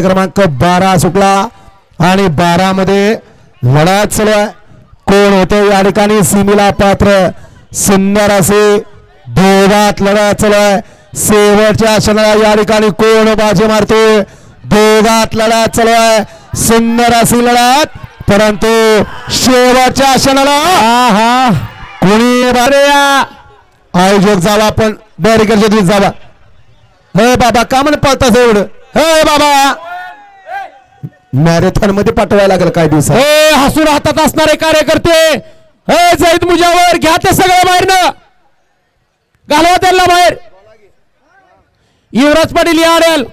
क्रमांक 12 सुटला आणि 12 मध्ये लढा चालू आहे. कोण होते या ठिकाणी सीमेला पात्र. सुंदर असे दोघात लढा चालू आहे. शेवटच्या क्षणाला या ठिकाणी कोण बाजी मारते. दोघात लढा चालू आहे. सुंदर अशी लढत परंतु शेवटच्या क्षणाला कोणी आयोजक जावा पण बॅरिकेडच्या दिवस जावा. हे बाबा का म्हणे पळताच एवढं. हे बाबा मॅरेथॉन मध्ये पाठवायला लागेल काय दिवस. हे हसून हातात असणारे कार्यकर्ते हे जैद मुजावर घ्या ते सगळं बाहेर न घालवा त्यांना बाहेर. युवराज पाटील या आडेल